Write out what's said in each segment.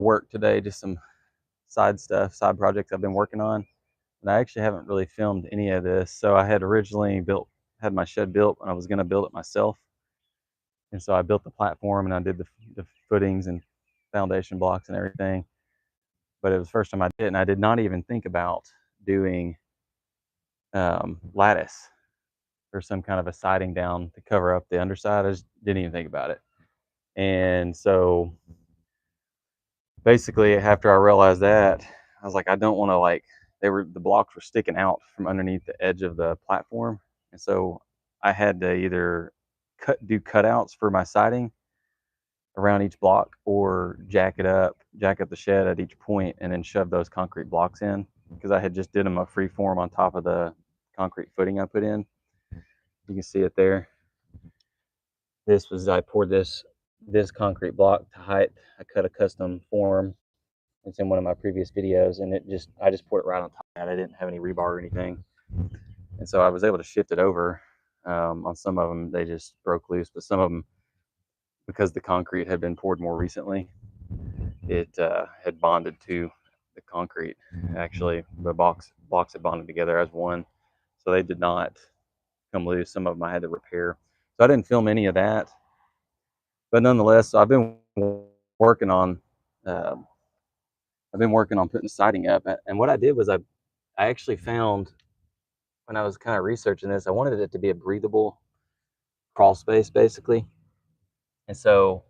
work today, just some side stuff, side projects I've been working on. And I actually haven't really filmed any of this. So I had originally had my shed built, and I was going to build it myself. And so I built the platform, and I did the footings and foundation blocks and everything. But it was the first time I did it, and I did not even think about doing lattice or some kind of a siding down to cover up the underside. I just didn't even think about it. And so basically, after I realized that, I was like, I don't want to, like, the blocks were sticking out from underneath the edge of the platform. And so I had to either do cutouts for my siding around each block, or jack up the shed at each point, and then shove those concrete blocks in, because I had just did them a free form on top of the concrete footing I put in. You can see it there. I poured this concrete block to height. I cut a custom form. It's in one of my previous videos, and I just poured it right on top of that. I didn't have any rebar or anything, and so I was able to shift it over. On some of them, they just broke loose, but some of them, because the concrete had been poured more recently, it had bonded to the concrete. Actually, the blocks had bonded together as one, so they did not come loose. Some of them I had to repair, so I didn't film any of that. But nonetheless, I've been working on uh, putting siding up, and what I did was I actually found, when I was kind of researching this, I wanted it to be a breathable crawl space, basically. And so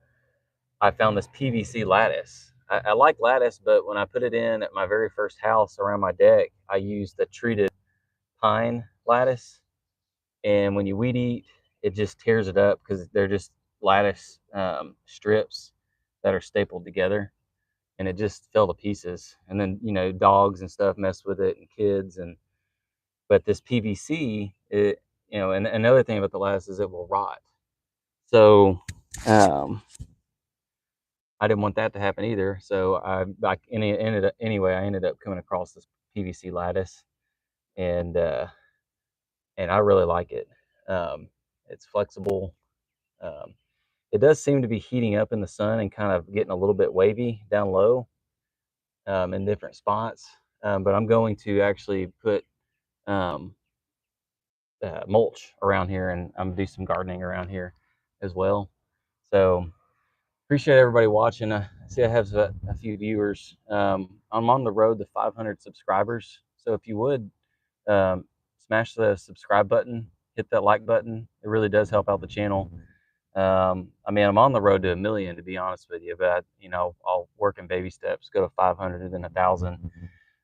I found this PVC lattice. I like lattice, but when I put it in at my very first house around my deck, I used the treated pine lattice. And when you weed eat, it just tears it up, because they're just lattice strips that are stapled together. And it just fell to pieces. And then, dogs and stuff mess with it, and kids. But this PVC, and another thing about the lattice is it will rot. So I didn't want that to happen either. So I ended up coming across this PVC lattice, and I really like it. It's flexible. Um, it does seem to be heating up in the sun and kind of getting a little bit wavy down low in different spots. But I'm going to actually put mulch around here, and I'm gonna do some gardening around here as well. So appreciate everybody watching. I see I have a few viewers. I'm on the road to 500 subscribers, so if you would smash the subscribe button, hit that like button. It really does help out the channel. I mean, I'm on the road to 1 million, to be honest with you, but I'll work in baby steps, go to 500 and then 1,000.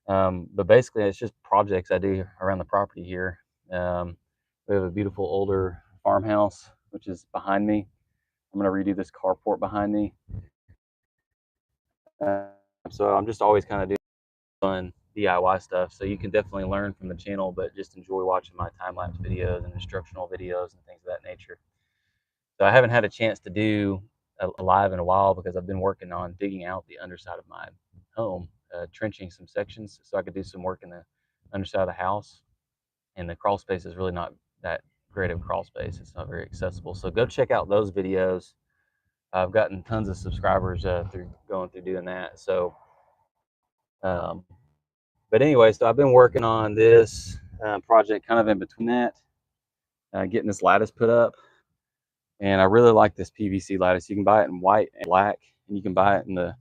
But basically, it's just projects I do around the property here. We have a beautiful older farmhouse, which is behind me. I'm going to redo this carport behind me. So I'm just always kind of doing fun DIY stuff. So you can definitely learn from the channel, but just enjoy watching my time-lapse videos and instructional videos and things of that nature. So I haven't had a chance to do a live in a while, because I've been working on digging out the underside of my home, trenching some sections so I could do some work in the underside of the house. And the crawl space is really not that great of a crawl space. It's not very accessible. So go check out those videos. I've gotten tons of subscribers through going through doing that. So, but anyway, so I've been working on this project kind of in between that, getting this lattice put up. And I really like this PVC lattice. You can buy it in white and black, and you can buy it in the